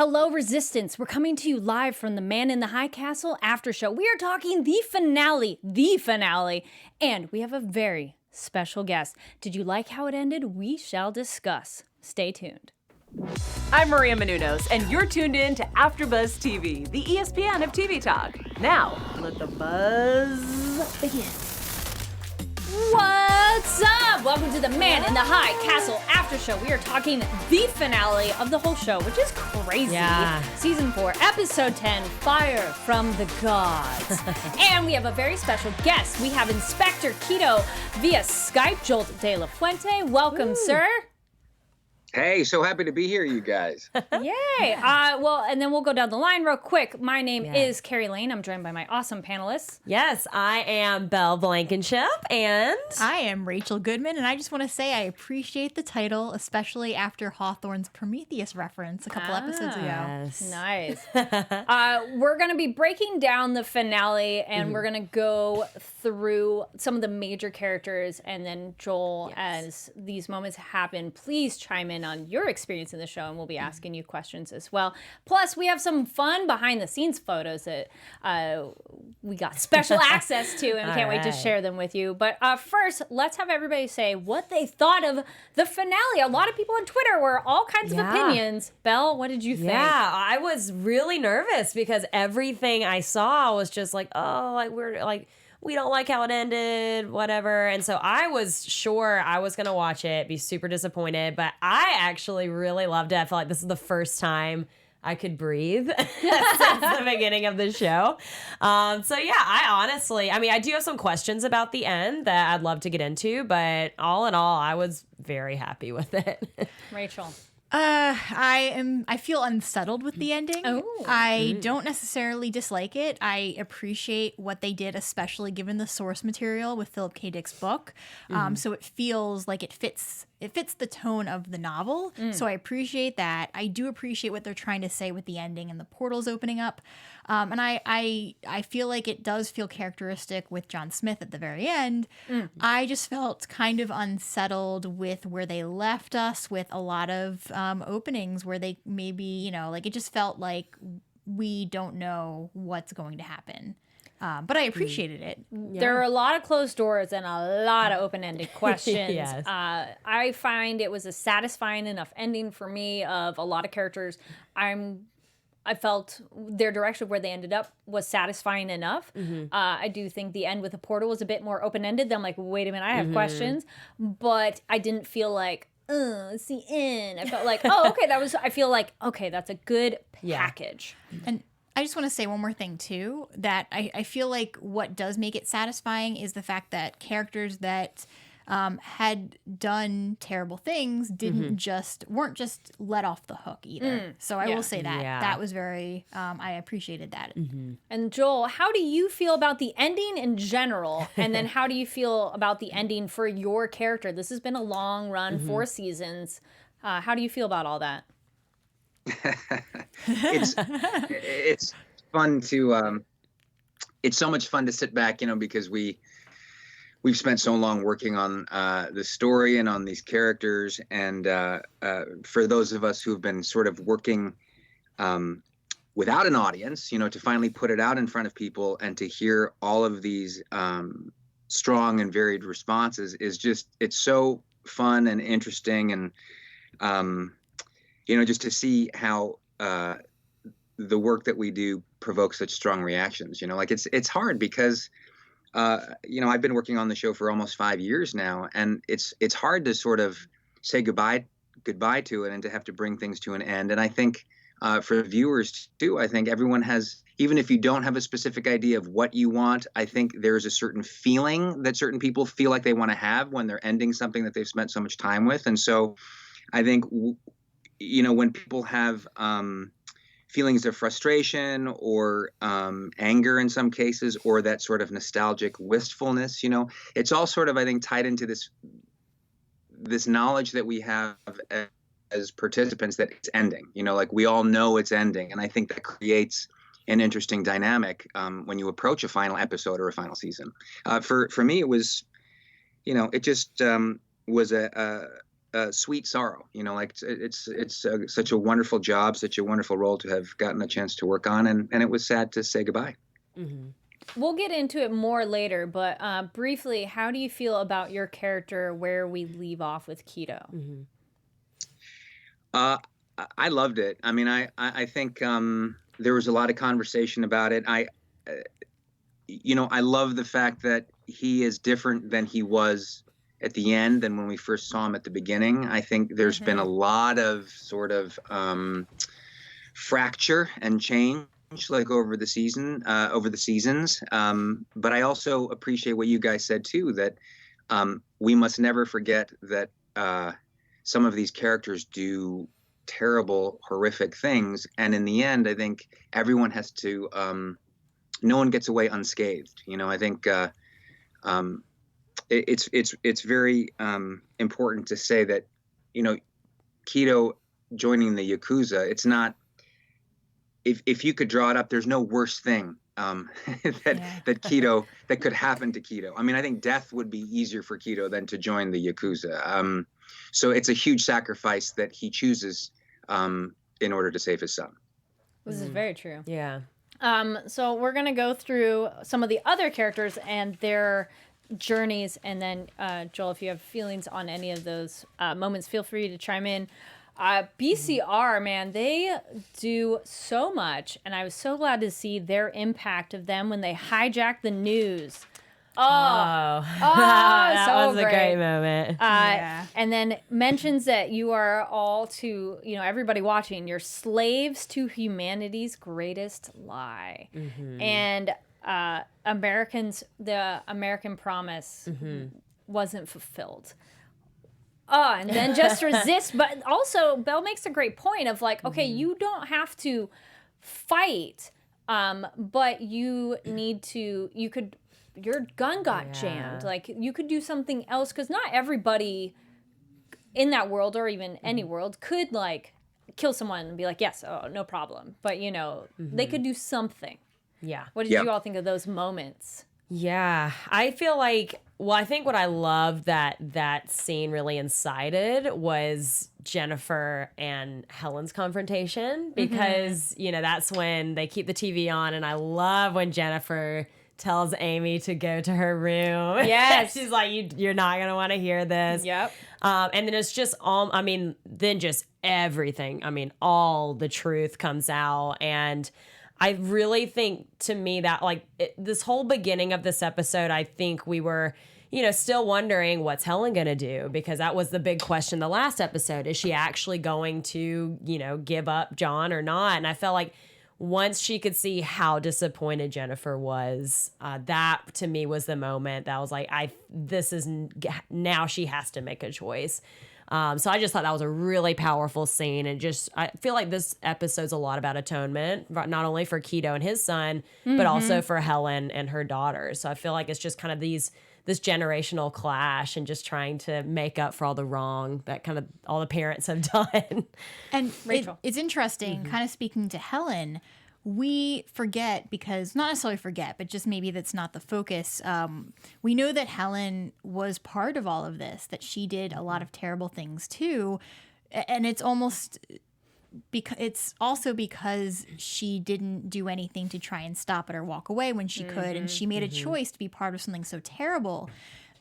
Hello, Resistance. We're coming to you live from the Man in the High Castle after show. We are talking the finale, and we have a very special guest. Did you like how it ended? We shall discuss. Stay tuned. I'm Maria Menounos, and you're tuned in to AfterBuzz TV, the ESPN of TV talk. Now, let the buzz begin. What's up? Welcome to the Man in the High Castle after show. We are talking the finale of the whole show, which is crazy. Yeah. Season 4, episode 10, Fire from the Gods. And we have a very special guest. We have Inspector Kido via Skype, Jolt De La Fuente. Welcome, sir. Hey, so happy to be here, you guys. Yay. Well, and then we'll go down the line real quick. My name is Carrie Lane. I'm joined by my awesome panelists. Yes, I am Belle Blankenship, and I am Rachel Goodman, and I just want to say I appreciate the title, especially after Hawthorne's Prometheus reference a couple episodes ago. Yes. Nice. We're going to be breaking down the finale, and we're going to go through some of the major characters, and then Joel, as these moments happen, please chime in on your experience in the show, and we'll be asking you questions as well. Plus, we have some fun behind-the-scenes photos that we got special access to, and we can't wait to share them with you. But first, let's have everybody say what they thought of the finale. A lot of people on Twitter were all kinds of opinions. Belle, what did you think? Yeah, I was really nervous because everything I saw was just like, oh, like we're like, we don't like how it ended, whatever. And so I was sure I was going to watch it, be super disappointed, but I actually really loved it. I felt like this is the first time I could breathe since the beginning of the show. So yeah, I do have some questions about the end that I'd love to get into, but all in all, I was very happy with it. Rachel. I feel unsettled with the ending. Oh. I don't necessarily dislike it. I appreciate what they did, especially given the source material with Philip K. Dick's book. So it feels like it fits the tone of the novel. So I appreciate that. I do appreciate what they're trying to say with the ending and the portals opening up. And I feel like it does feel characteristic with John Smith at the very end. I just felt kind of unsettled with where they left us with a lot of openings where they maybe, like it just felt like we don't know what's going to happen. But I appreciated it. There are a lot of closed doors and a lot of open-ended questions. Yes. I find it was a satisfying enough ending for me of a lot of characters. I felt their direction where they ended up was satisfying enough. I do think the end with the portal was a bit more open-ended. Then I'm like, wait a minute, I have questions. But I didn't feel like, it's the end. I felt like, I feel like, okay, that's a good package. And I just want to say one more thing, too, that I feel like what does make it satisfying is the fact that characters that had done terrible things weren't just let off the hook either. So I will say that. That was very, I appreciated that. And Joel, how do you feel about the ending in general? And then how do you feel about the ending for your character? This has been a long run, 4 seasons. How do you feel about all that? It's fun to it's so much fun to sit back, because we've spent so long working on the story and on these characters, and for those of us who've been sort of working without an audience, to finally put it out in front of people and to hear all of these strong and varied responses it's so fun and interesting, and just to see how the work that we do provokes such strong reactions. It's hard because I've been working on the show for almost 5 years now, and it's hard to sort of say goodbye to it and to have to bring things to an end. And I think for viewers too, I think everyone has, even if you don't have a specific idea of what you want, I think there's a certain feeling that certain people feel like they want to have when they're ending something that they've spent so much time with. And so I think, when people have feelings of frustration or anger in some cases, or that sort of nostalgic wistfulness, it's all sort of, I think, tied into this knowledge that we have as participants that it's ending. We all know it's ending, and I think that creates an interesting dynamic when you approach a final episode or a final season. For me, it was, it just was sweet sorrow. You know, like it's such a wonderful job, such a wonderful role to have gotten a chance to work on, and it was sad to say goodbye. We'll get into it more later, but briefly, how do you feel about your character where we leave off with Kido? I loved it. I mean, I think there was a lot of conversation about it. I love the fact that he is different than he was at the end than when we first saw him at the beginning. I think there's been a lot of sort of fracture and change, like over the seasons. But I also appreciate what you guys said too, that we must never forget that some of these characters do terrible, horrific things, and in the end, I think everyone has to. No one gets away unscathed. You know, I think it's very important to say that, you know, Kido joining the Yakuza, it's not. If you could draw it up, there's no worse thing that could happen to Kido. I mean, I think death would be easier for Kido than to join the Yakuza. So it's a huge sacrifice that he chooses in order to save his son. This is very true. Yeah. So we're going to go through some of the other characters and their journeys. And then, Joel, if you have feelings on any of those moments, feel free to chime in. BCR, man, they do so much. And I was so glad to see their impact of them when they hijacked the news. That was a great moment. And then mentions that you are all to, you know, everybody watching, you're slaves to humanity's greatest lie. And the American promise wasn't fulfilled. And then just resist. But also, Belle makes a great point of like, okay, you don't have to fight, but you need to, your gun got jammed. Like, you could do something else, because not everybody in that world, or even any world, could like kill someone and be like, yes, oh, no problem. But, you know, they could do something. Yeah. What did you all think of those moments? Yeah, I feel like, well, I think what I loved that scene really incited was Jennifer and Helen's confrontation, because, you know, that's when they keep the TV on, and I love when Jennifer tells Amy to go to her room. Yes. She's like, you're not going to want to hear this. Yep. And then it's just then just everything. I mean, all the truth comes out, and I really think, to me, that like this whole beginning of this episode, I think we were, you know, still wondering what's Helen going to do, because that was the big question the last episode. Is she actually going to, you know, give up John or not? And I felt like once she could see how disappointed Jennifer was, that to me was the moment that I was like, now she has to make a choice. So I just thought that was a really powerful scene, and I feel like this episode's a lot about atonement, not only for Kido and his son, but also for Helen and her daughters. So I feel like it's just kind of this generational clash, and just trying to make up for all the wrong that kind of all the parents have done. And Rachel. it's interesting, kind of speaking to Helen, we forget, because not necessarily forget, but just maybe that's not the focus. We know that Helen was part of all of this, that she did a lot of terrible things too. And it's almost it's also because she didn't do anything to try and stop it or walk away when she could. And she made a choice to be part of something so terrible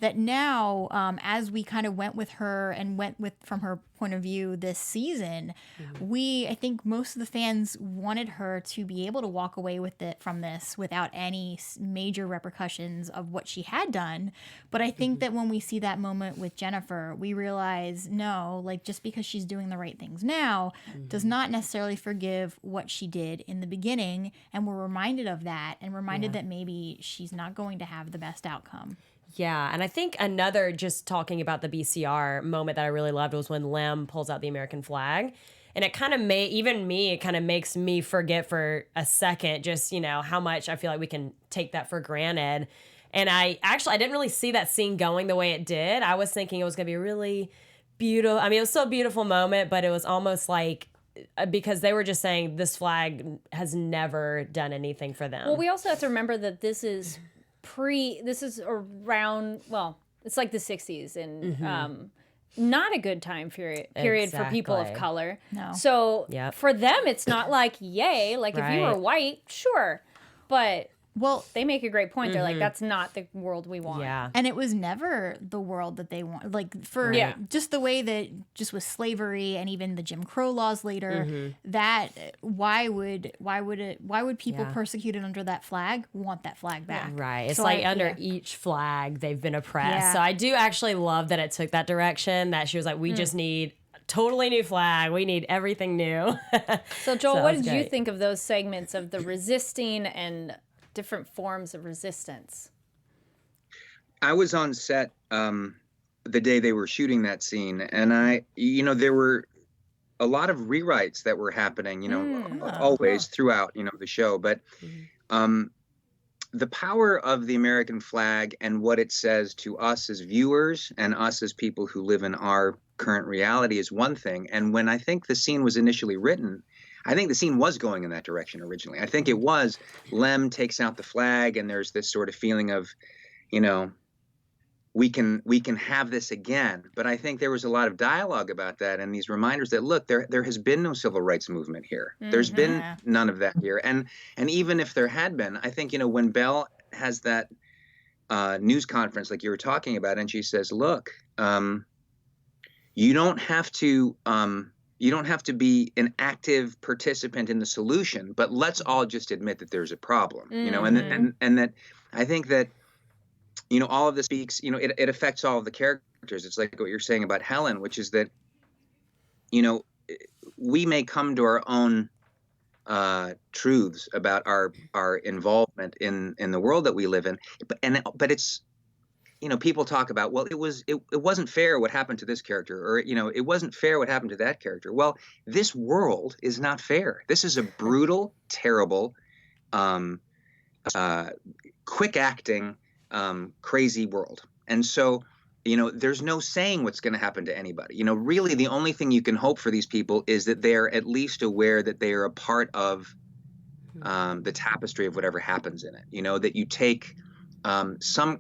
that now, as we kind of went with her and from her point of view this season, I think most of the fans wanted her to be able to walk away from this without any major repercussions of what she had done. But I think that when we see that moment with Jennifer, we realize, no, like, just because she's doing the right things now does not necessarily forgive what she did in the beginning. And we're reminded of that, and reminded that maybe she's not going to have the best outcome. Yeah, and I think another, just talking about the BCR moment that I really loved, was when Lem pulls out the American flag. And it kind of makes me forget for a second just, you know, how much I feel like we can take that for granted. And I didn't really see that scene going the way it did. I was thinking it was going to be a really beautiful, I mean, it was still a beautiful moment, but it was almost like, because they were just saying this flag has never done anything for them. Well, we also have to remember that this is around, well, it's like the 60s, and not a good time period for people of Exactly. color. No. So Yep. for them, it's not like, yay, like if you were Right. white, sure. But Well, they make a great point. They're like, that's not the world we want. Yeah. and it was never the world that they want. Like for Yeah. just the way that just with slavery and even the Jim Crow laws later, that why would people Yeah. persecuted under that flag want that flag back? Right. It's So like I- under yeah. each flag they've been oppressed. Yeah. So I do actually love that it took that direction, that she was like, we just need a totally new flag. We need everything new. So Joel, So what that did was you great. think of those segments of the resisting and different forms of resistance? I was on set the day they were shooting that scene, and there were a lot of rewrites that were happening, always throughout, the show. But the power of the American flag and what it says to us as viewers and us as people who live in our current reality is one thing. And when I think the scene was initially written, I think the scene was going in that direction originally. I think it was Lem takes out the flag, and there's this sort of feeling of, we can have this again. But I think there was a lot of dialogue about that, and these reminders that, look, there has been no civil rights movement here. There's been none of that here. And even if there had been, I think, when Belle has that news conference like you were talking about, and she says, look, you don't have to be an active participant in the solution, but let's all just admit that there's a problem, and that I think that, all of this speaks, it affects all of the characters. It's like what you're saying about Helen, which is that, we may come to our own truths about our involvement in the world that we live in, but it's, people talk about, well, it wasn't fair what happened to this character, or, it wasn't fair what happened to that character. Well, this world is not fair. This is a brutal, terrible, quick acting, crazy world. And so, there's no saying what's going to happen to anybody. Really the only thing you can hope for these people is that they're at least aware that they are a part of the tapestry of whatever happens in it. That you take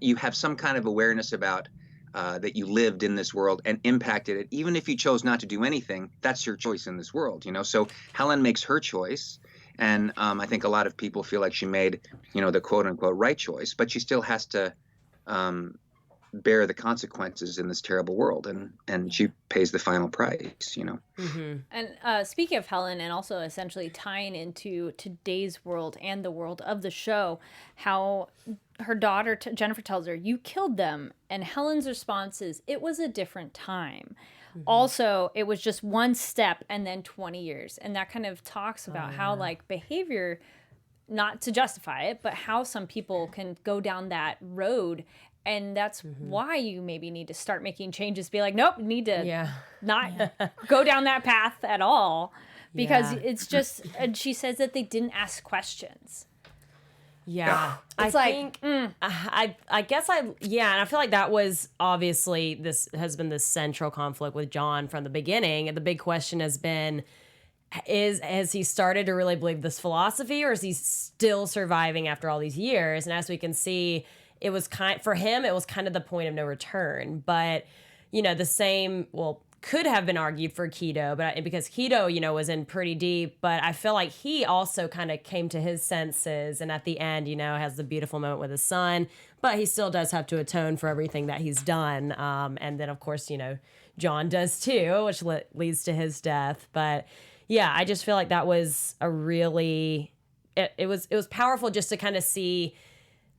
you have some kind of awareness about that you lived in this world and impacted it. Even if you chose not to do anything, that's your choice in this world. So Helen makes her choice. And I think a lot of people feel like she made, the quote unquote right choice, but she still has to bear the consequences in this terrible world. And she pays the final price, And speaking of Helen, and also essentially tying into today's world and the world of the show, how her daughter Jennifer tells her, "You killed them," and Helen's response is, "It was a different time." Also, it was just one step and then 20 years. And that kind of talks about how like behavior, not to justify it, but how some people can go down that road. And that's why you maybe need to start making changes. Be like, nope, need to not go down that path at all. Because it's just, and she says that they didn't ask questions. Yeah. It's I like, think, I guess and I feel like that was obviously, this has been the central conflict with John from the beginning. And the big question has been, has he started to really believe this philosophy, or is he still surviving after all these years? And as we can see, it was for him, it was kind of the point of no return. But, the same, could have been argued for Kido, but because Kido, was in pretty deep, but I feel like he also kind of came to his senses, and at the end, has the beautiful moment with his son, but he still does have to atone for everything that he's done. And then of course, John does too, which leads to his death. But yeah, I just feel like that was a really, it was powerful just to kind of see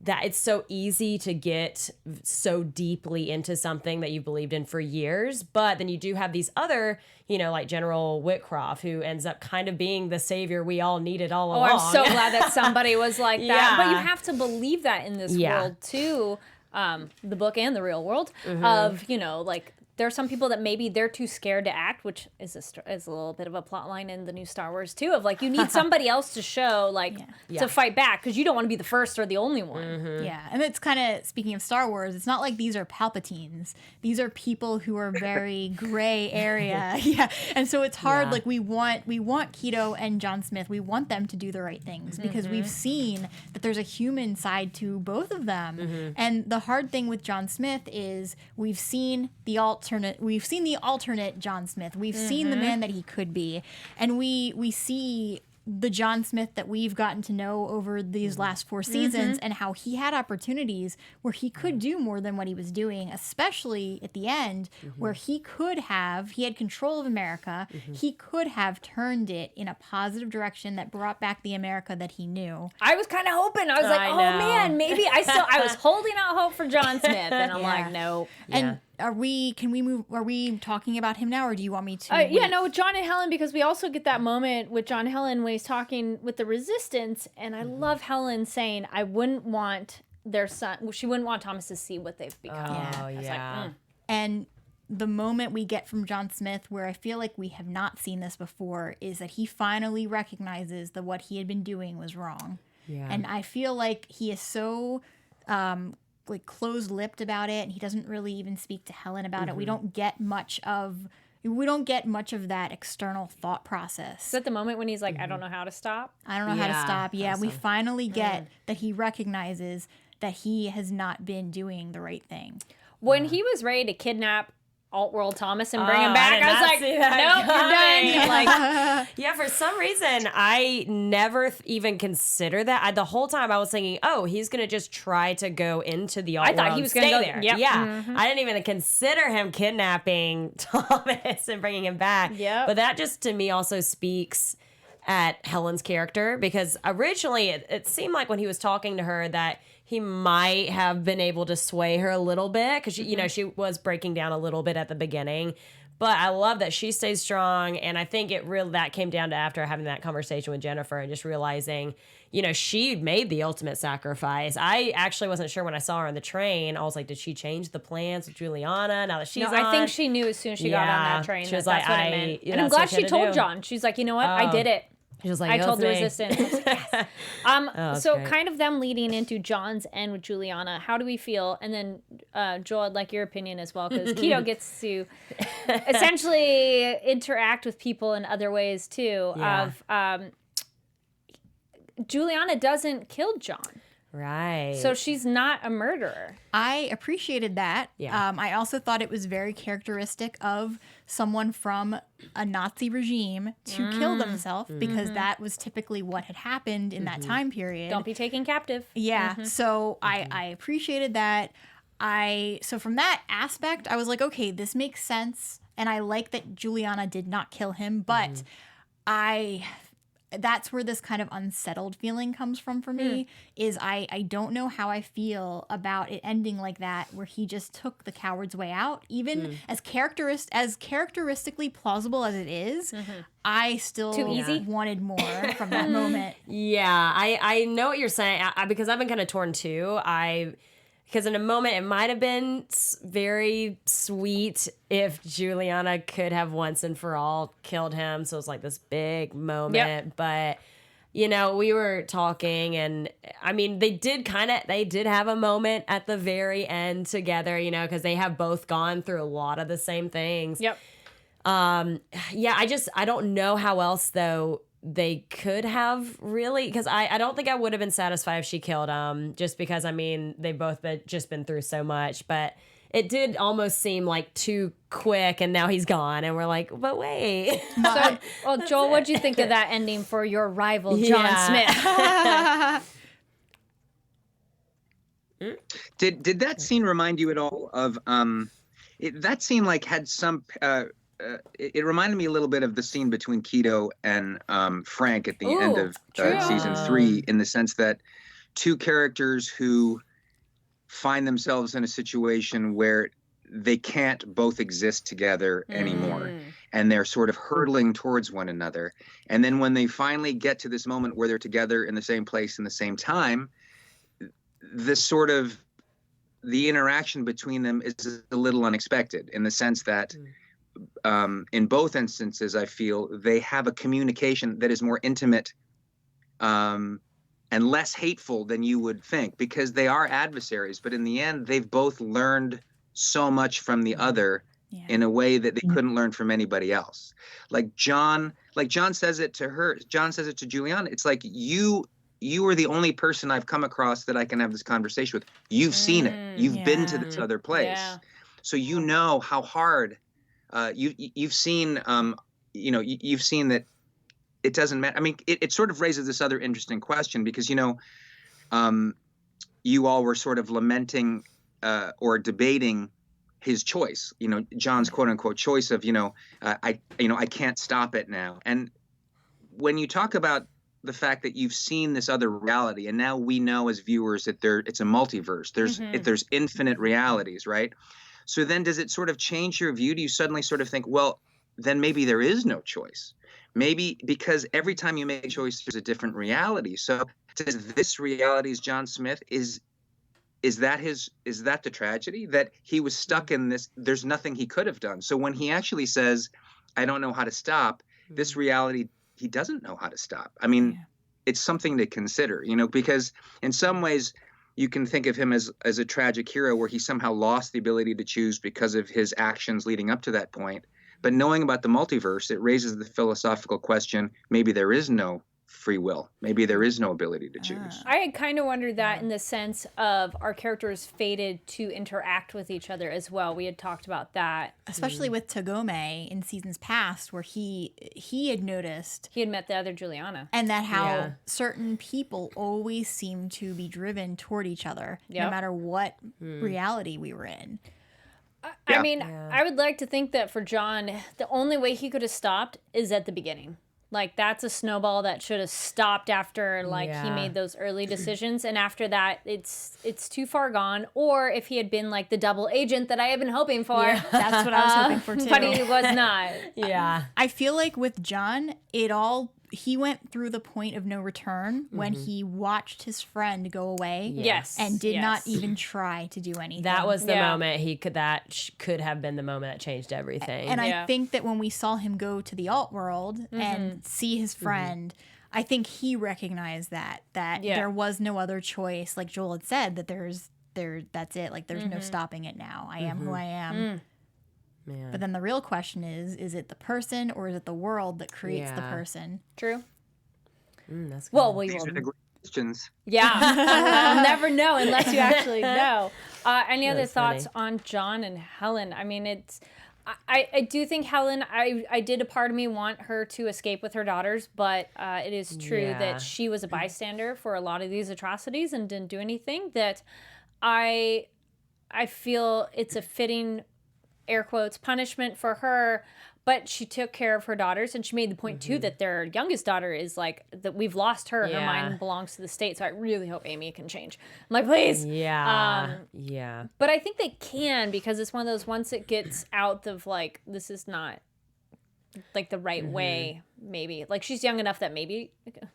that it's so easy to get so deeply into something that you believed in for years. But then you do have these other, like General Whitcroft, who ends up kind of being the savior we all needed all along. I'm so glad that somebody was like that. Yeah. But you have to believe that in this world too. The book and the real world of, like, there are some people that maybe they're too scared to act, which is a little bit of a plot line in the new Star Wars too, of like, you need somebody else to show, like, to fight back, because you don't want to be the first or the only one. Yeah, and it's kind of, speaking of Star Wars, it's not like these are Palpatines. These are people who are very gray area. And so it's hard. Like we want Kido and John Smith. We want them to do the right things because we've seen that there's a human side to both of them. And the hard thing with John Smith is we've seen the alt the alternate John Smith. We've seen the man that he could be, and we see the John Smith that we've gotten to know over these last 4 seasons and how he had opportunities where he could do more than what he was doing, especially at the end where he had control of America. He could have turned it in a positive direction that brought back the America that he knew. I was kind of hoping. I was like, oh man, maybe I was holding out hope for John Smith, and I'm like, no. And are we talking about him now, or do you want me to? With John and Helen, because we also get that moment with John and Helen when he's talking with the resistance, and I love Helen saying, I wouldn't want their son, she wouldn't want Thomas to see what they've become. Oh, yeah. And the moment we get from John Smith, where I feel like we have not seen this before, is that he finally recognizes that what he had been doing was wrong. Yeah. And I feel like he is so closed-lipped about it, and he doesn't really even speak to Helen about it. We don't get much of that external thought process. Is that the moment when he's like, I don't know how to stop? I don't know how to stop. Yeah, we finally get that he recognizes that he has not been doing the right thing. When he was ready to kidnap Alt-World Thomas and bring him back, I was like, nope, you're done. Yeah, for some reason, I never even considered that. The whole time I was thinking, oh, he's going to just try to go into the Alt-World. I thought he was going to go there. Yep. Yeah. I didn't even consider him kidnapping Thomas and bringing him back. Yep. But that just, to me, also speaks at Helen's character, because originally it seemed like when he was talking to her that he might have been able to sway her a little bit, because she was breaking down a little bit at the beginning. But I love that she stays strong, and I think that came down to after having that conversation with Jennifer and just realizing, she made the ultimate sacrifice. I actually wasn't sure when I saw her on the train. I was like, did she change the plans with Julianna now that she's on? I think she knew as soon as she got on that train. She was that's what it meant. And I'm glad she told John. She's like, you know what? I did it. She was like, I told the me. resistance. I was like, yes. So great. kind of them leading into John's end with Julianna. How do we feel? And then Joel, I'd like your opinion as well, because Kido gets to essentially interact with people in other ways too. Yeah. Julianna doesn't kill John. Right. So she's not a murderer. I appreciated that. Yeah. I also thought it was very characteristic of someone from a Nazi regime to kill themselves, because that was typically what had happened in that time period. Don't be taken captive. Yeah. So I appreciated that. So from that aspect, I was like, okay, this makes sense. And I like that Julianna did not kill him, but that's where this kind of unsettled feeling comes from for me, is I don't know how I feel about it ending like that, where he just took the coward's way out. Even as characteristically plausible as it is, I still wanted more from that moment. Yeah, I know what you're saying, because I've been kind of torn too. Because in a moment, it might have been very sweet if Julianna could have once and for all killed him. So it was like this big moment. Yep. But, we were talking, and I mean, they did have a moment at the very end together, because they have both gone through a lot of the same things. Yep. I don't know how else, though, they could have really, because I don't think I would have been satisfied if she killed him, just because, I mean, they've both been through so much, but it did almost seem like too quick, and now he's gone, and we're like, but wait. So, Joel, what'd you think of that ending for your rival, John Smith? Did that scene remind you at all of, that scene like had some, it reminded me a little bit of the scene between Kido and Frank at the end of season 3, in the sense that two characters who find themselves in a situation where they can't both exist together anymore, and they're sort of hurtling towards one another. And then when they finally get to this moment where they're together in the same place in the same time, the interaction between them is a little unexpected, in the sense that in both instances, I feel they have a communication that is more intimate and less hateful than you would think, because they are adversaries. But in the end, they've both learned so much from the other in a way that they couldn't learn from anybody else. Like John says it to her. John says it to Julianna. It's like, you are the only person I've come across that I can have this conversation with. You've seen it. You've been to this other place. Yeah. So you know how hard you've seen you've seen that it doesn't matter. I mean, it sort of raises this other interesting question because you all were sort of lamenting or debating his choice, John's quote unquote choice of, I can't stop it now. And when you talk about the fact that you've seen this other reality, and now we know as viewers that it's a multiverse, there's infinite realities, right? So then does it sort of change your view? Do you suddenly sort of think, well, then maybe there is no choice? Maybe because every time you make a choice, there's a different reality. So does this reality is John Smith, is that the tragedy that he was stuck in this? There's nothing he could have done. So when he actually says, I don't know how to stop, this reality, he doesn't know how to stop. I mean, it's something to consider, because in some ways you can think of him as a tragic hero where he somehow lost the ability to choose because of his actions leading up to that point. But knowing about the multiverse, it raises the philosophical question, maybe there is no free will. Maybe there is no ability to choose. I had kind of wondered that in the sense of our characters fated to interact with each other as well. We had talked about that. Especially with Tagome in seasons past where he had noticed. He had met the other Julianna. And that how certain people always seem to be driven toward each other no matter what reality we were in. I mean, I would like to think that for John, the only way he could have stopped is at the beginning. Like, that's a snowball that should have stopped after, he made those early decisions. And after that, it's too far gone. Or if he had been, the double agent that I have been hoping for. Yeah, that's what I was hoping for, too. But he was not. I feel like with John, he went through the point of no return when he watched his friend go away. Yes. And did not even try to do anything. That was the moment could have been the moment that changed everything. And I think that when we saw him go to the alt world and see his friend, I think he recognized that there was no other choice. Like Joel had said, that that's it. Like, there's no stopping it now. I am who I am. Man. But then the real question is it the person or is it the world that creates the person? True. That's good. Well, These are the great questions. Yeah. I'll never know unless you actually know. Any other thoughts on John and Helen? I mean, I do think Helen, I did a part of me want her to escape with her daughters, but it is true that she was a bystander for a lot of these atrocities and didn't do anything. That I feel it's a fitting, air quotes, punishment for her, but she took care of her daughters, and she made the point too that their youngest daughter is that we've lost her. Her mind belongs to the state, so I really hope Amy can change. I'm like, please. But I think they can, because it's one of those, once it gets out of this is not the right way, maybe she's young enough that maybe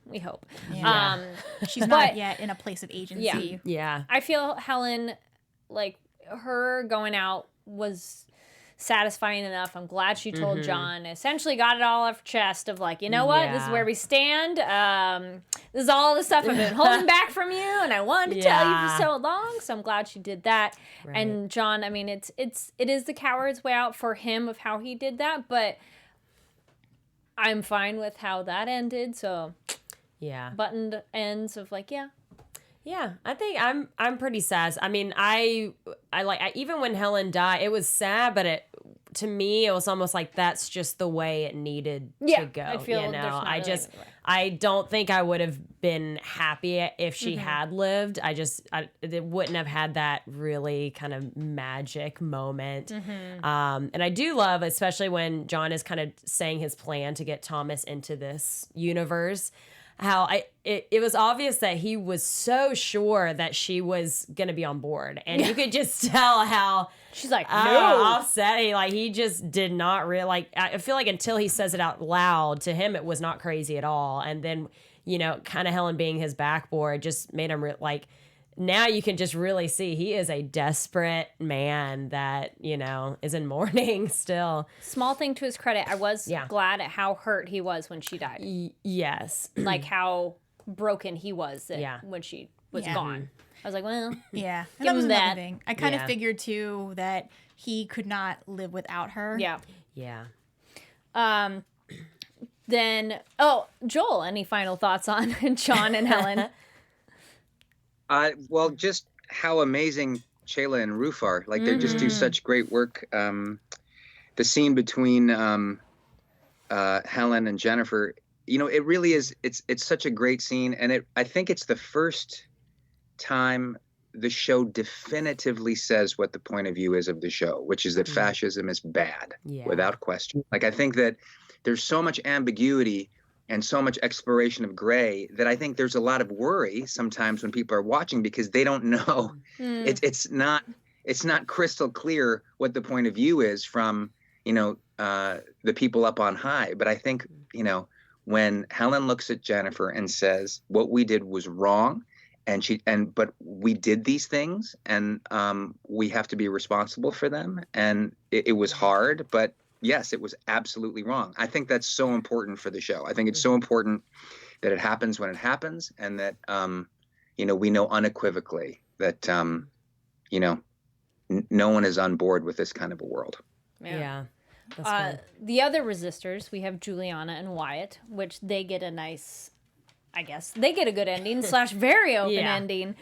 we hope she's not yet in a place of agency. I feel Helen, her going out was satisfying enough. I'm glad she told John, essentially got it all off her chest of you know what, this is where we stand. This is all the stuff I've been holding back from you, and I wanted to tell you for so long. So I'm glad she did that. Right. And John, I mean, it is the coward's way out for him of how he did that, but I'm fine with how that ended. So buttoned ends of Yeah, I think I'm pretty sad. I mean, I even when Helen died, it was sad, but to me it was almost like that's just the way it needed to go. I feel I don't think I would have been happy if she had lived. It wouldn't have had that really kind of magic moment. And I do love, especially when John is kind of saying his plan to get Thomas into this universe, how it was obvious that he was so sure that she was going to be on board. And you could just tell how she's no, offset. He just did not really, I feel like until he says it out loud, to him, it was not crazy at all. And then, kind of Helen being his backboard just made him now you can just really see he is a desperate man that, is in mourning still. Small thing to his credit, I was glad at how hurt he was when she died. Yes. How broken he was when she was gone. I was like, well, yeah. Give him that. Thing. I kind of figured too that he could not live without her. Yeah. Yeah. Then, Joel, any final thoughts on John and Helen? Well, just how amazing Shayla and Rufar. Like they just do such great work. The scene between Helen and Jennifer, you know, it really is. It's such a great scene, and I think it's the first time the show definitively says what the point of view is of the show, which is that fascism is bad, without question. Like, I think that there's so much ambiguity and so much exploration of gray that I think there's a lot of worry sometimes when people are watching because they don't know. It's not crystal clear what the point of view is from, you know, the people up on high. But I think, you know, when Helen looks at Jennifer and says, what we did was wrong, but we did these things, and we have to be responsible for them. And it was hard, but yes, it was absolutely wrong. I think that's so important for the show. I think it's so important that it happens when it happens, and that, you know, we know unequivocally that, you know, no one is on board with this kind of a world. Yeah. The other resistors, we have Julianna and Wyatt, which they get a nice, I guess, they get a good ending / very open ending.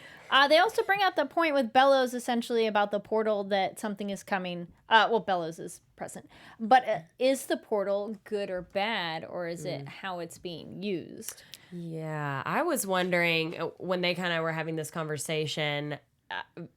They also bring out the point with Bellows essentially about the portal that something is coming. Well, Bellows is present. But is the portal good or bad, or is it how it's being used? Yeah, I was wondering when they kind of were having this conversation,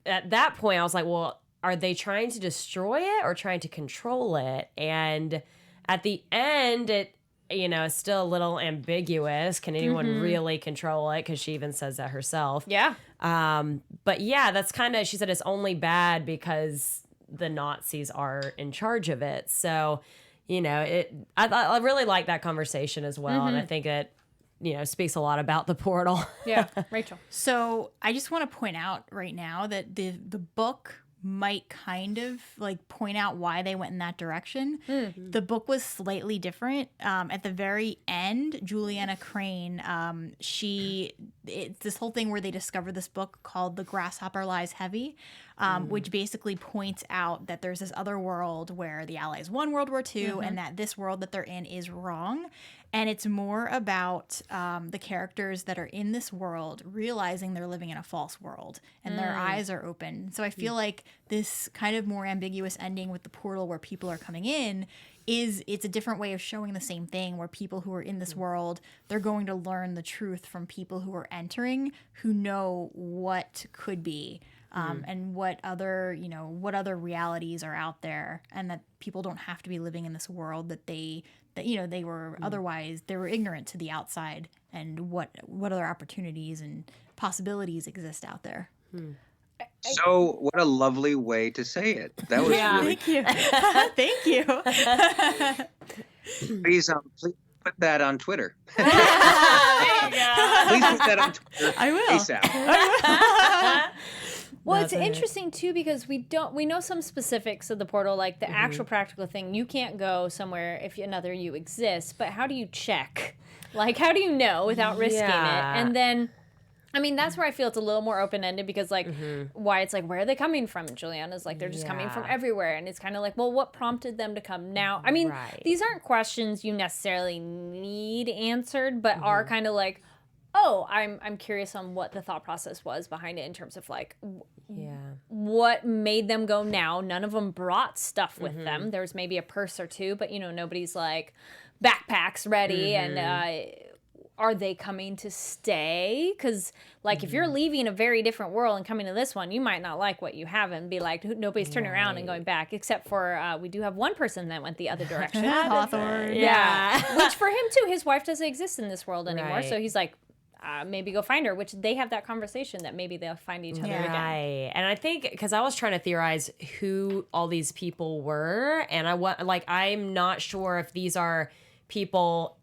at that point I was like, well, are they trying to destroy it or trying to control it? And at the end, it, you know, it's still a little ambiguous. Can anyone really control it? Because she even says that herself. Yeah. But yeah, that's kind of, she said it's only bad because the Nazis are in charge of it. So, you know, I really like that conversation as well. And I think it, you know, speaks a lot about the portal. Yeah. Rachel. So I just want to point out right now that the book might kind of like point out why they went in that direction. The book was slightly different. At the very end, Juliana Crane, it's this whole thing where they discover this book called The Grasshopper Lies Heavy, which basically points out that there's this other world where the Allies won World War II and that this world that they're in is wrong. And it's more about the characters that are in this world realizing they're living in a false world and their eyes are open. So I feel like this kind of more ambiguous ending with the portal where people are coming in it's a different way of showing the same thing, where people who are in this world, they're going to learn the truth from people who are entering, who know what could be. And what other realities are out there, and that people don't have to be living in this world that they were otherwise, they were ignorant to the outside, and what other opportunities and possibilities exist out there. So what a lovely way to say it. That was really Thank you. Thank you. Please put that on Twitter. There you go. Please put that on Twitter. I will. ASAP. Well, it's interesting too because we know some specifics of the portal, like the actual practical thing. You can't go somewhere if another you exists, but how do you check? Like, how do you know without risking it? And then, I mean, that's where I feel it's a little more open-ended because, like, why it's like, where are they coming from? And Juliana's like, they're just coming from everywhere. And it's kind of like, well, what prompted them to come now? I mean, these aren't questions you necessarily need answered, but are kind of like, oh, I'm curious on what the thought process was behind it in terms of like, what made them go now? None of them brought stuff with them. There was maybe a purse or two, but you know, nobody's like backpacks ready. And are they coming to stay? Because like if you're leaving a very different world and coming to this one, you might not like what you have and be like, nobody's turning around and going back, except for we do have one person that went the other direction. Hawthorne. Yeah. Which for him too, his wife doesn't exist in this world anymore. So he's like, maybe go find her, which they have that conversation that maybe they'll find each other again. Right. And I think, because I was trying to theorize who all these people were, and I'm not sure if these are people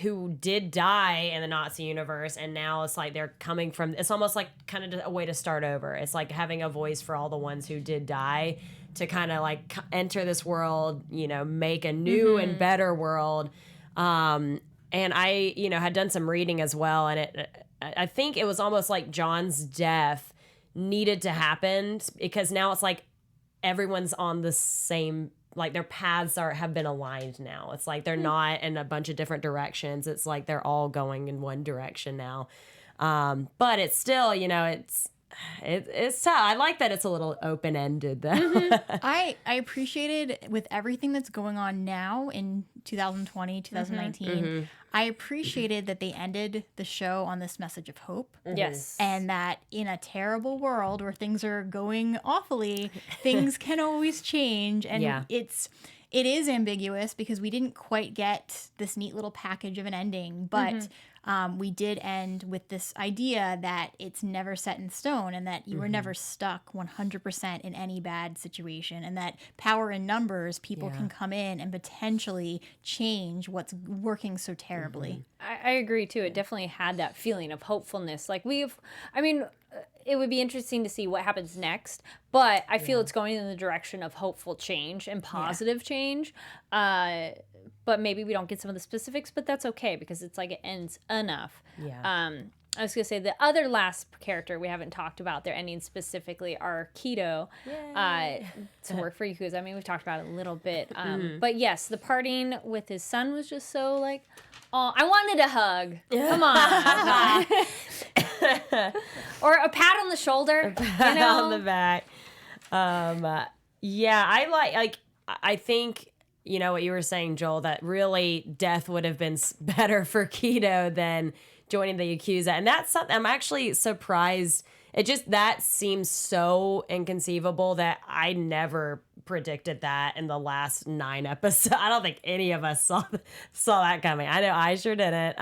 who did die in the Nazi universe, and now it's like they're coming from, it's almost like kind of a way to start over. It's like having a voice for all the ones who did die to kind of like enter this world, you know, make a new and better world. And I, you know, had done some reading as well, and I think it was almost like John's death needed to happen because now it's like everyone's on the same, like their paths have been aligned now. It's like they're not in a bunch of different directions. It's like they're all going in one direction now. But it's still, you know, It's tough. I like that it's a little open-ended though. I appreciated with everything that's going on now in 2020, 2019, I appreciated that they ended the show on this message of hope. Yes. And that in a terrible world where things are going awfully, things can always change. And it is ambiguous because we didn't quite get this neat little package of an ending, but we did end with this idea that it's never set in stone and that you were never stuck 100% in any bad situation, and that power in numbers, people can come in and potentially change what's working so terribly. I agree too. It definitely had that feeling of hopefulness. Like it would be interesting to see what happens next, but I feel it's going in the direction of hopeful change and positive change. But maybe we don't get some of the specifics, but that's okay because it's like it ends enough. Yeah. I was going to say the other last character we haven't talked about, their ending specifically, are Kido to work for Yakuza. I mean, we've talked about it a little bit. But yes, the parting with his son was just so like, oh, I wanted a hug. Come on. Or a pat on the shoulder. On the back. I think, you know what you were saying, Joel, that really death would have been better for Kido than joining the Yakuza. And that's something I'm actually surprised. That seems so inconceivable that I never predicted that in the last 9 episodes. I don't think any of us saw that coming. I know I sure didn't.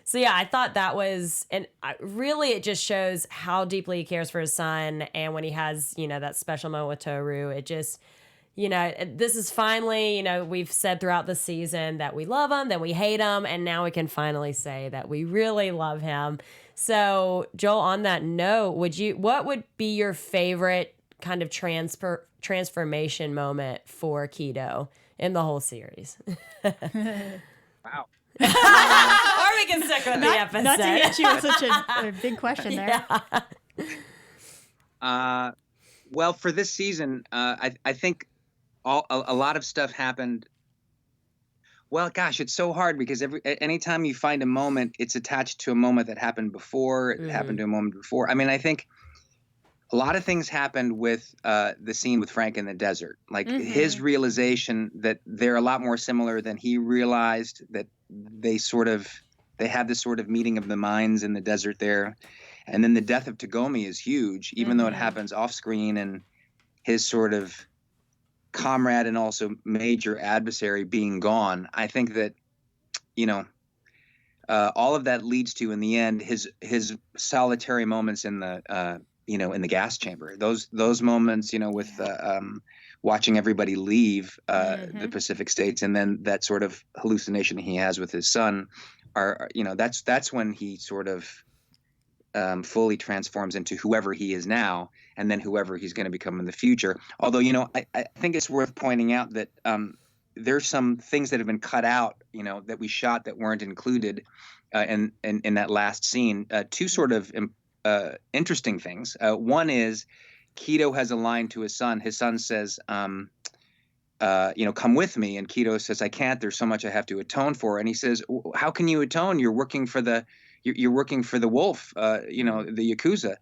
So yeah, I thought that was, and really it just shows how deeply he cares for his son. And when he has, that special moment with Toru, it just, this is finally, we've said throughout the season that we love him, that we hate him, and now we can finally say that we really love him. So Joel, on that note, what would be your favorite kind of transformation moment for Kido in the whole series? Wow. Or we can stick with the episode. Not to hit you with such a big question there. Yeah. Well, for this season, I think a lot of stuff happened. Well, gosh, it's so hard because anytime you find a moment, it's attached to a moment that happened before. It happened to a moment before. I mean, I think a lot of things happened with the scene with Frank in the desert. Like his realization that they're a lot more similar than he realized, that they have this sort of meeting of the minds in the desert there. And then the death of Tagomi is huge, even though it happens off screen, and his sort of comrade and also major adversary being gone. I think that, all of that leads to, in the end, his solitary moments in the, in the gas chamber. Those moments, with watching everybody leave the Pacific States, and then that sort of hallucination he has with his son, that's when he sort of fully transforms into whoever he is now, and then whoever he's going to become in the future. Although, I think it's worth pointing out that there's some things that have been cut out, that we shot that weren't included in that last scene. Two sort of interesting things. One is Kido has a line to his son. His son says, come with me. And Kido says, I can't. There's so much I have to atone for. And he says, how can you atone? You're working for the wolf, the Yakuza.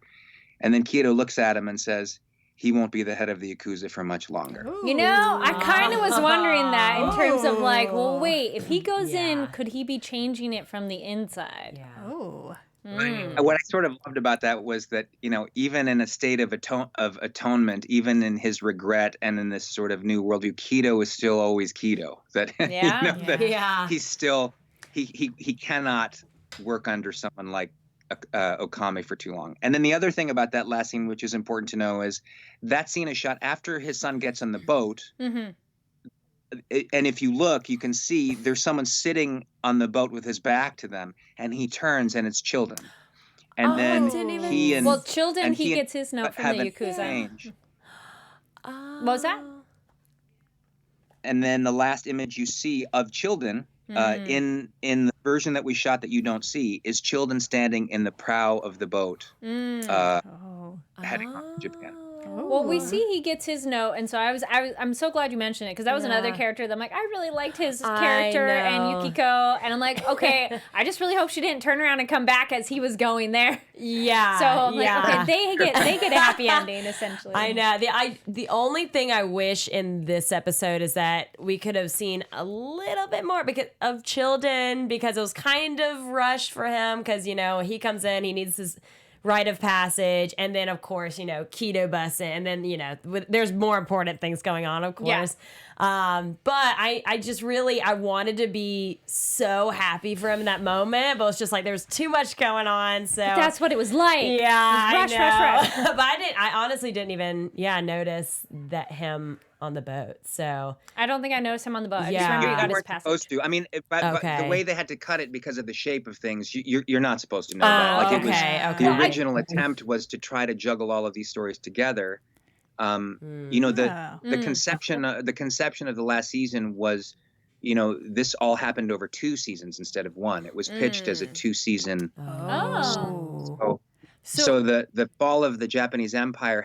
And then Kido looks at him and says, he won't be the head of the Yakuza for much longer. Ooh. I kind of was wondering that in terms of like, well, wait, if he goes in, could he be changing it from the inside? Yeah. Oh. What I sort of loved about that was that, even in a state of atonement, even in his regret and in this sort of new worldview, Kido is still always Kido. That, he's still, he cannot work under someone like Okami for too long. And then the other thing about that last scene, which is important to know, is that scene is shot after his son gets on the boat. And if you look, you can see there's someone sitting on the boat with his back to them, and he turns and it's Childen. And then Childen, he gets his note from the Yakuza. What was that? And then the last image you see of Childen in the version that we shot that you don't see is Childen standing in the prow of the boat heading off to Japan. Well, we see he gets his note, and so I'm so glad you mentioned it, because that was another character that I'm like, I really liked his character and Yukiko, and I'm like, okay, I just really hope she didn't turn around and come back as he was going there. Yeah. So I'm like, okay, they get a happy ending essentially. I know. The only thing I wish in this episode is that we could have seen a little bit more of Childen, because it was kind of rushed for him, because he comes in, he needs his rite of passage, and then of course Kido busts in, and then there's more important things going on, of course. But I just really, I wanted to be so happy for him in that moment, but it's just like there's too much going on. So but that's what it was like. Yeah, rush. But I honestly didn't even notice that him on the boat. So I don't think I noticed him on the boat. I just Yeah. remember he You got his weren't passage. supposed to. I mean, but the Okay. way they had to cut it because of the shape of things, you're not supposed to know that. Like okay. the original attempt was to try to juggle all of these stories together. The conception of the last season was, this all happened over 2 seasons instead of 1. It was pitched as a 2-season. So the fall of the Japanese Empire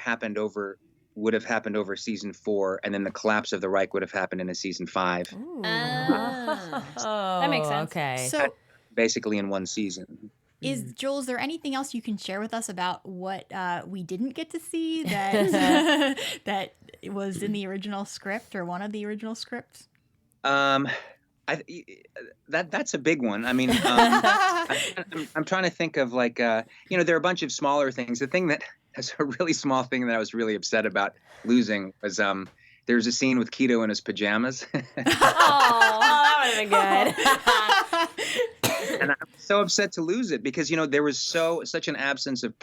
would have happened over season 4, and then the collapse of the Reich would have happened in a season 5. That makes sense. Okay. So, Basically in 1 season. Joel, is there anything else you can share with us about what we didn't get to see that that was in the original script or one of the original scripts? That's a big one. I mean, I'm trying to think of there are a bunch of smaller things. The thing that's a really small thing that I was really upset about losing was there's a scene with Kido in his pajamas. that would have been good. And I'm so upset to lose it because, there was such an absence of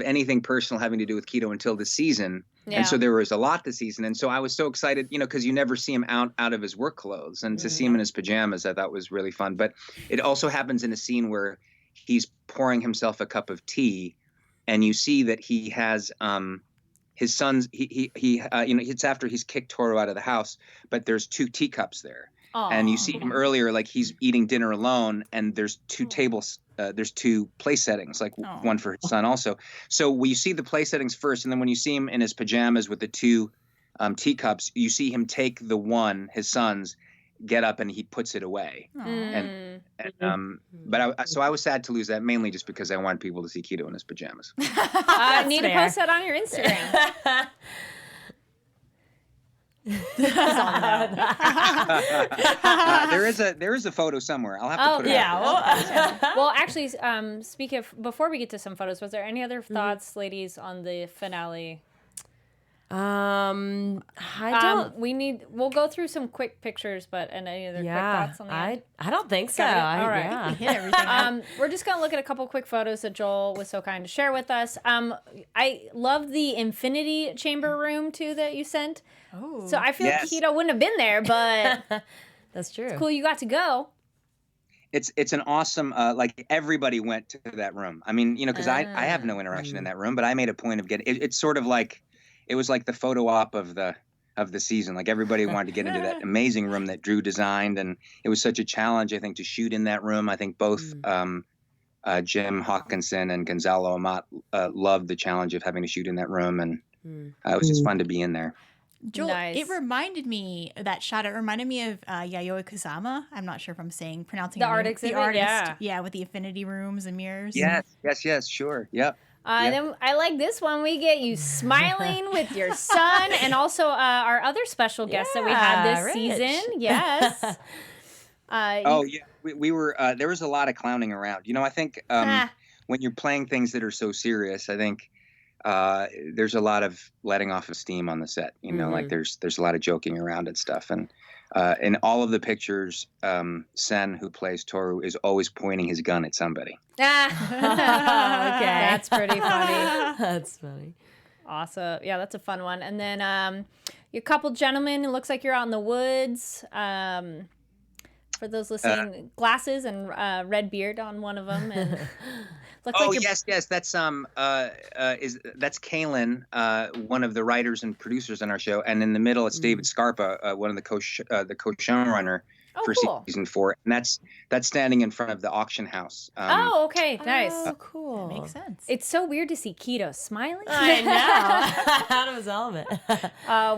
anything personal having to do with Kido until the season. Yeah. And so there was a lot this season. And so I was so excited, because you never see him out of his work clothes, and to see him in his pajamas, I thought was really fun. But it also happens in a scene where he's pouring himself a cup of tea, and you see that he has his son's, it's after he's kicked Toru out of the house, but there's 2 teacups there. And you see him earlier, like he's eating dinner alone, and there's 2 tables, there's 2 place settings, like one for his son also. So when you see the place settings first, and then when you see him in his pajamas with the 2 teacups, you see him take the one, his son's, get up, and he puts it away. So I was sad to lose that, mainly just because I wanted people to see Kido in his pajamas. Need to post that on your Instagram. There is a photo somewhere. I'll have to put it out. Well, actually, before we get to some photos, was there any other thoughts, ladies, on the finale? I don't. We'll go through some quick pictures, but any other quick thoughts on the end? I don't think so. All right. We hit everything. We're just gonna look at a couple quick photos that Joel was so kind to share with us. I love the infinity chamber room too that you sent. Oh. So I feel like Kido wouldn't have been there, but That's true. it's cool you got to go. It's an awesome, everybody went to that room. I mean, because I have no interaction in that room, but I made a point of getting, it's sort of like, it was like the photo op of the season. Like everybody wanted to get into that amazing room that Drew designed. And it was such a challenge, I think, to shoot in that room. I think both Jim Hawkinson and Gonzalo Amat loved the challenge of having to shoot in that room. And it was just fun to be in there. Joel, Nice. it reminded me of Yayoi Kusama. I'm not sure if I'm pronouncing The it art right. exhibit, The artist. yeah. Yeah, with the infinity rooms and mirrors. Yes, sure. Yep. Then I like this one. We get you smiling with your son, and also our other special guest that we had this Rich. season. Yes. We were. There was a lot of clowning around. I think when you're playing things that are so serious, I think there's a lot of letting off of steam on the set. Like there's a lot of joking around and stuff. And in all of the pictures, Sen, who plays Toru, is always pointing his gun at somebody. Okay. That's pretty funny. That's funny. Awesome. Yeah, that's a fun one. And then a couple gentlemen, it looks like you're out in the woods. For those listening, glasses and red beard on one of them. And Yes. That's that's Helen, one of the writers and producers on our show, and in the middle it's David Scarpa, one of the co-showrunner. for cool. season 4, and that's standing in front of the auction house. Oh, okay, nice. Oh, cool. Makes sense. It's so weird to see Kido smiling. I know. Out of his element.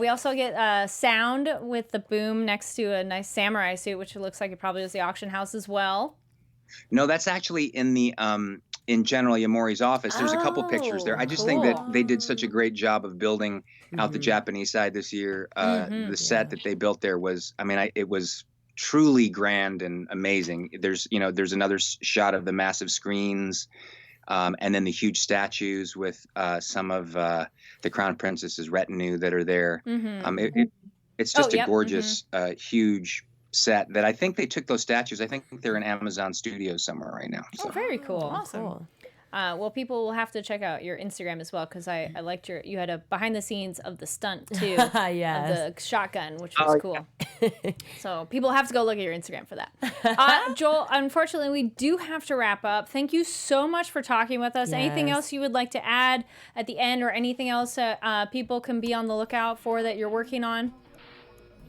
We also get sound with the boom next to a nice samurai suit, which looks like it probably was the auction house as well. No, that's actually in the in General Yamori's office. There's a couple pictures there. I just think that they did such a great job of building out the Japanese side this year. The set that they built there was, it was truly grand and amazing. There's another shot of the massive screens, and then the huge statues with some of the Crown Princess's retinue that are there. It's just a gorgeous, huge set that I think they took those statues. I think they're in Amazon Studios somewhere right now. So. Oh, very cool. Awesome. Cool. Well, people will have to check out your Instagram as well, because I liked you had a behind the scenes of the stunt too, of the shotgun, which was cool. So people have to go look at your Instagram for that. Joel, unfortunately, we do have to wrap up. Thank you so much for talking with us. Yes. Anything else you would like to add at the end, or anything else that people can be on the lookout for that you're working on?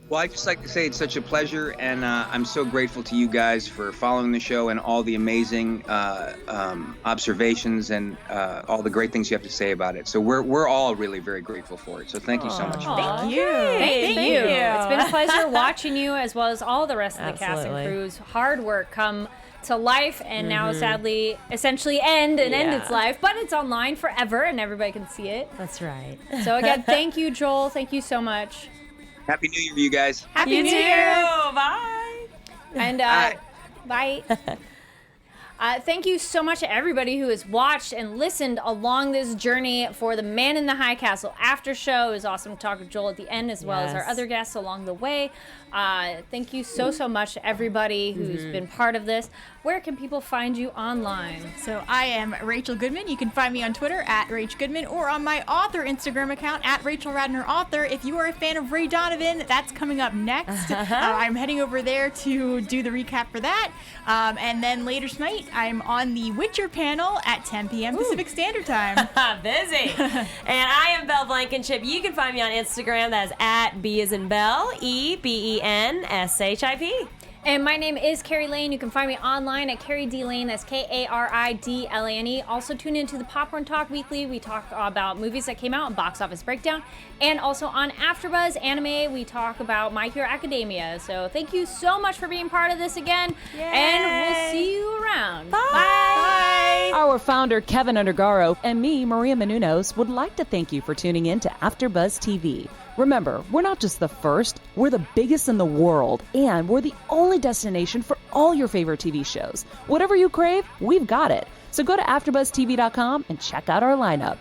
Well, I'd just like to say it's such a pleasure, and I'm so grateful to you guys for following the show and all the amazing observations and all the great things you have to say about it. So we're all really very grateful for it. So thank you so much. Thank you. Thank you. It's been a pleasure watching you, as well as all the rest of the cast and Absolutely. crew's hard work come to life, and now sadly essentially end its life, but it's online forever and everybody can see it. That's right. So again, thank you, Joel. Thank you so much. Happy New Year, you guys. Happy You New too. Year. Bye. And Bye. bye. Thank you so much to everybody who has watched and listened along this journey for the Man in the High Castle after show. It was awesome to talk with Joel at the end, as well as our Yes. other guests along the way. Thank you so much to everybody who's been part of this. Where can people find you online? So I am Rachel Goodman. You can find me on Twitter at Rach Goodman, or on my author Instagram account at Rachel Radner Author. If you are a fan of Ray Donovan, that's coming up next. I'm heading over there to do the recap for that. And then later tonight, I'm on the Witcher panel at 10 p.m. Pacific Standard Time. Busy. And I am Belle Blankenship. You can find me on Instagram. That is at B as in Belle, EBENSHIP. And my name is Carrie Lane. You can find me online at Carrie D Lane. That's KARIDLANE. Also tune into the Popcorn Talk Weekly. We talk about movies that came out and box office breakdown. And also on AfterBuzz Anime, we talk about My Hero Academia. So thank you so much for being part of this again. Yay. And we'll see you around. Bye. Our founder, Kevin Undergaro, and me, Maria Menounos, would like to thank you for tuning in to AfterBuzz TV. Remember, we're not just the first, we're the biggest in the world, and we're the only destination for all your favorite TV shows. Whatever you crave, we've got it. So go to AfterBuzzTV.com and check out our lineup.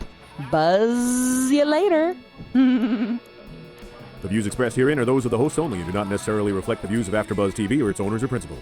Buzz you later. The views expressed herein are those of the hosts only and do not necessarily reflect the views of AfterBuzz TV or its owners or principals.